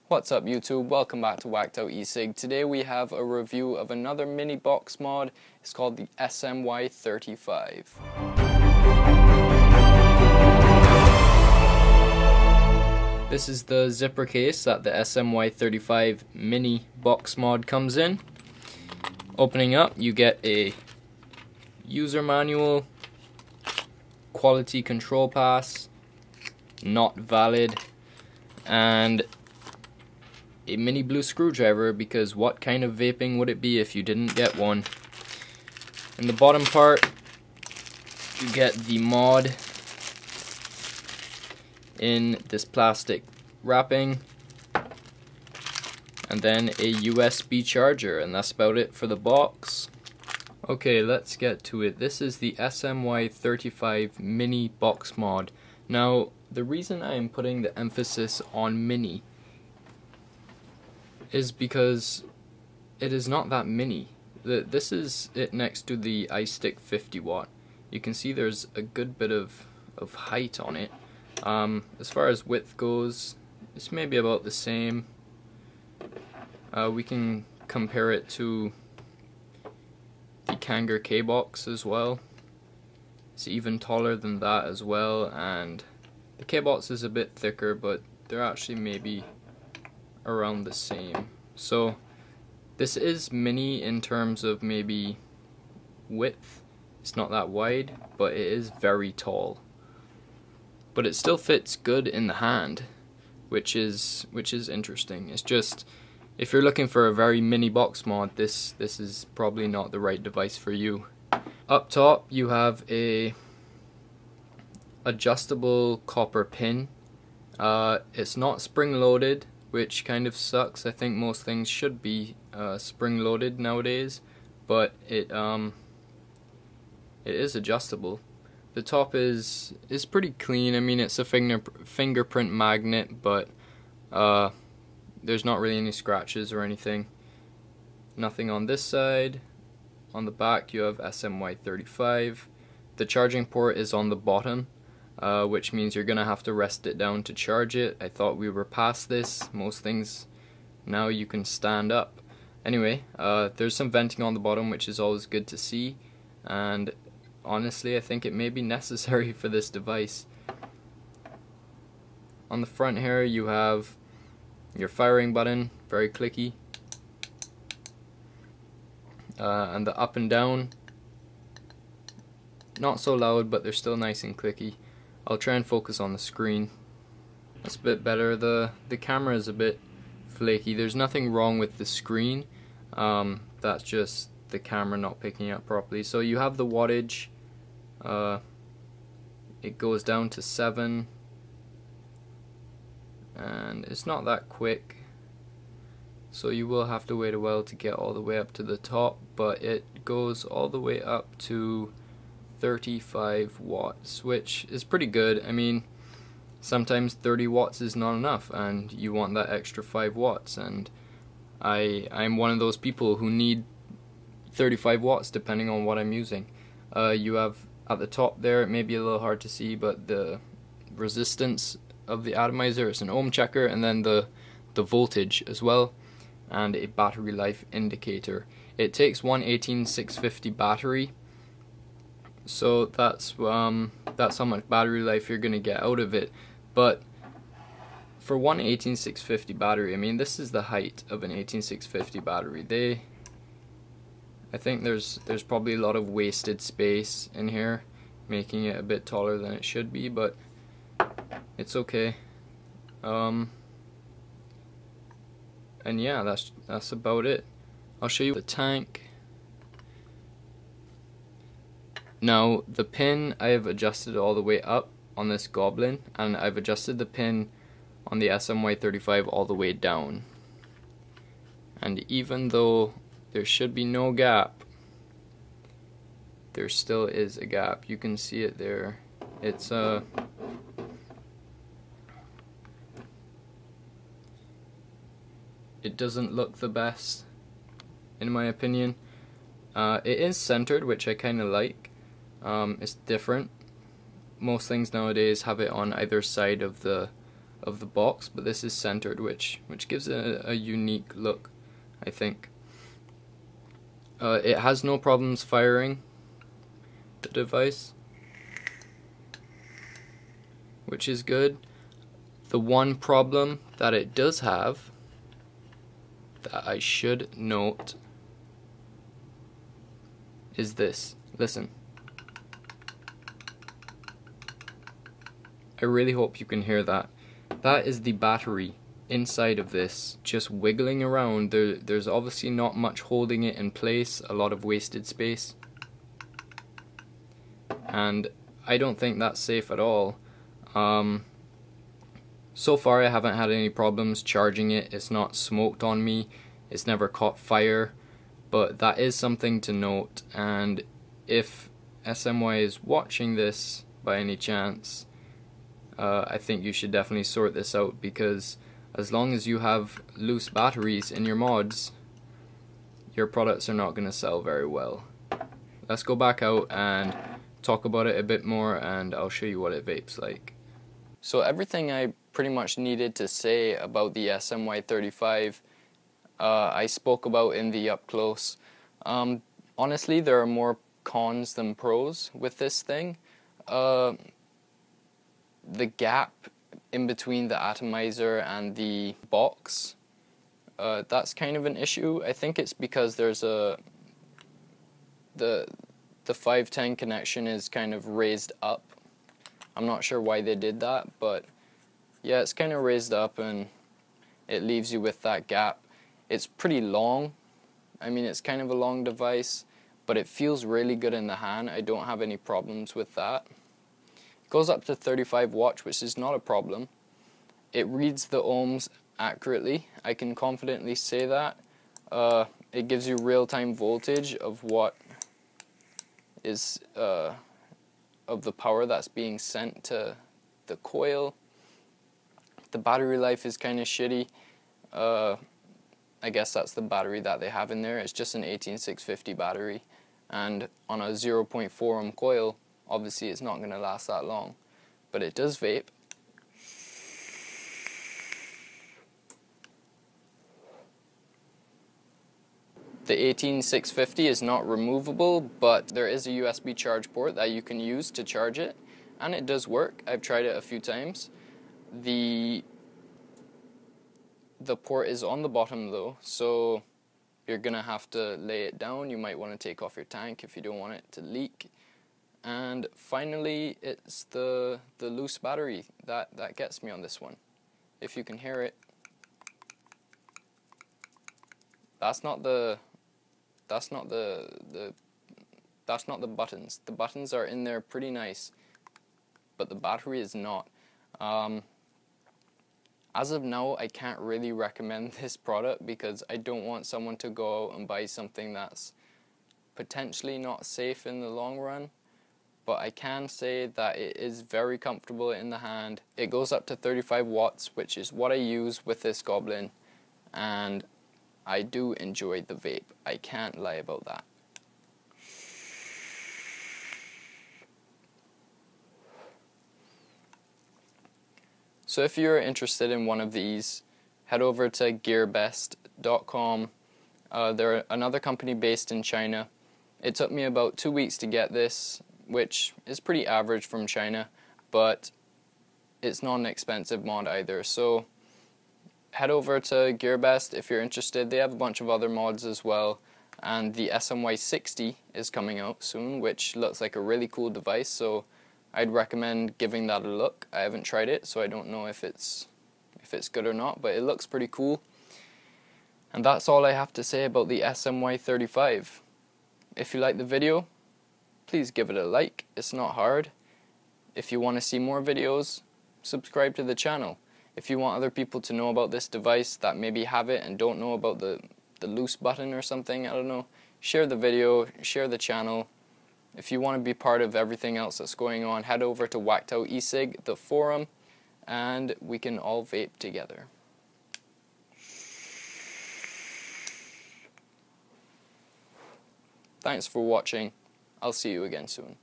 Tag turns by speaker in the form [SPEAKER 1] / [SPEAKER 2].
[SPEAKER 1] What's up YouTube, welcome back to WackedOutEcig. Today we have a review of another mini box mod. It's called the Smy35. This is the zipper case that the Smy35 mini box mod comes in. Opening up, you get a user manual, quality control pass, not valid, and a mini blue screwdriver, because what kind of vaping would it be if you didn't get one? In the bottom part, you get the mod in this plastic wrapping, and then a USB charger, and that's about it for the box. Okay, let's get to it. This is the Smy35 mini box mod. Now, the reason I am putting the emphasis on mini is because it is not that mini. This is it next to the istick 50 watt. You can see there's a good bit of height on it. As far as width goes, it's maybe about the same. We can compare it to the Kangaroo K-Box as well. It's even taller than that as well, and the K-Box is a bit thicker, but they're actually maybe around the same. So this is mini in terms of maybe width. It's not that wide, but it is very tall. But it still fits good in the hand, which is interesting. It's just, if you're looking for a very mini box mod, this is probably not the right device for you. Up top you have a adjustable copper pin. It's not spring loaded, which kind of sucks. I think most things should be spring loaded nowadays, but it is adjustable. The top is pretty clean. I mean, it's a fingerprint magnet, but there's not really any scratches or anything. Nothing on this side. On the back you have Smy35. The charging port is on the bottom, which means you're gonna have to rest it down to charge it. I thought we were past this. Most things now you can stand up. Anyway, there's some venting on the bottom, which is always good to see, and honestly I think it may be necessary for this device. On the front here you have your firing button, very clicky, and the up and down, not so loud, but they're still nice and clicky. I'll try and focus on the screen. That's a bit better. The camera is a bit flaky. There's nothing wrong with the screen, that's just the camera not picking up properly. So you have the wattage. It goes down to 7, and it's not that quick, so you will have to wait a while to get all the way up to the top, but it goes all the way up to 35 watts, which is pretty good. I mean, sometimes 30 watts is not enough and you want that extra 5 watts, and I'm one of those people who need 35 watts depending on what I'm using. You have at the top there, it may be a little hard to see, but the resistance of the atomizer is an ohm checker, and then the voltage as well, and a battery life indicator. It takes one 18650 battery, so that's how much battery life you're gonna get out of it. But for one 18650 battery, I mean, this is the height of an 18650 battery. I think there's probably a lot of wasted space in here, making it a bit taller than it should be, but it's okay. And yeah, that's about it. I'll show you the tank. Now, the pin I have adjusted all the way up on this Goblin, and I've adjusted the pin on the Smy35 all the way down. And even though there should be no gap, there still is a gap. You can see it there. It's it doesn't look the best, in my opinion. It is centered, which I kind of like. It's different. Most things nowadays have it on either side of the of the box, but this is centered, which gives it a unique look, I think. It has no problems firing the device, which is good. The one problem that it does have that I should note is this. Listen. I really hope you can hear that. That is the battery inside of this, just wiggling around. There's obviously not much holding it in place, a lot of wasted space. And I don't think that's safe at all. So far I haven't had any problems charging it. It's not smoked on me. It's never caught fire. But that is something to note. And if SMY is watching this by any chance, I think you should definitely sort this out, because as long as you have loose batteries in your mods, your products are not going to sell very well. Let's go back out and talk about it a bit more, and I'll show you what it vapes like. So everything I pretty much needed to say about the Smy35 I spoke about in the up close. Honestly, there are more cons than pros with this thing. The gap in between the atomizer and the box, that's kind of an issue. I think it's because there's the 510 connection is kind of raised up. I'm not sure why they did that, but yeah, it's kind of raised up and it leaves you with that gap. It's pretty long. I mean, it's kind of a long device, but it feels really good in the hand. I don't have any problems with that. It goes up to 35 watts, which is not a problem. It reads the ohms accurately. I can confidently say that. It gives you real-time voltage of what is of the power that's being sent to the coil. The battery life is kind of shitty. I guess that's the battery that they have in there. It's just an 18650 battery, and on a 0.4 ohm coil, obviously it's not going to last that long, but it does vape. The 18650 is not removable, but there is a USB charge port that you can use to charge it, and it does work. I've tried it a few times. The port is on the bottom though, so you're gonna have to lay it down. You might want to take off your tank if you don't want it to leak. And finally, it's the loose battery that gets me on this one. If you can hear it, that's not the buttons. The buttons are in there pretty nice, but the battery is not. As of now, I can't really recommend this product because I don't want someone to go out and buy something that's potentially not safe in the long run. But I can say that it is very comfortable in the hand. It goes up to 35 watts, which is what I use with this Goblin, and I do enjoy the vape. I can't lie about that. So if you're interested in one of these, head over to gearbest.com. They're another company based in China. It took me about 2 weeks to get this, which is pretty average from China, but it's not an expensive mod either. So head over to GearBest if you're interested. They have a bunch of other mods as well, and the SMY60 is coming out soon, which looks like a really cool device, so I'd recommend giving that a look. I haven't tried it, so I don't know if it's good or not, but it looks pretty cool. And that's all I have to say about the Smy35. If you like the video, please give it a like. It's not hard. If you want to see more videos, subscribe to the channel. If you want other people to know about this device that maybe have it and don't know about the loose button or something, I don't know, share the video, share the channel. If you want to be part of everything else that's going on, head over to WackedOutEcig, the forum, and we can all vape together. Thanks for watching. I'll see you again soon.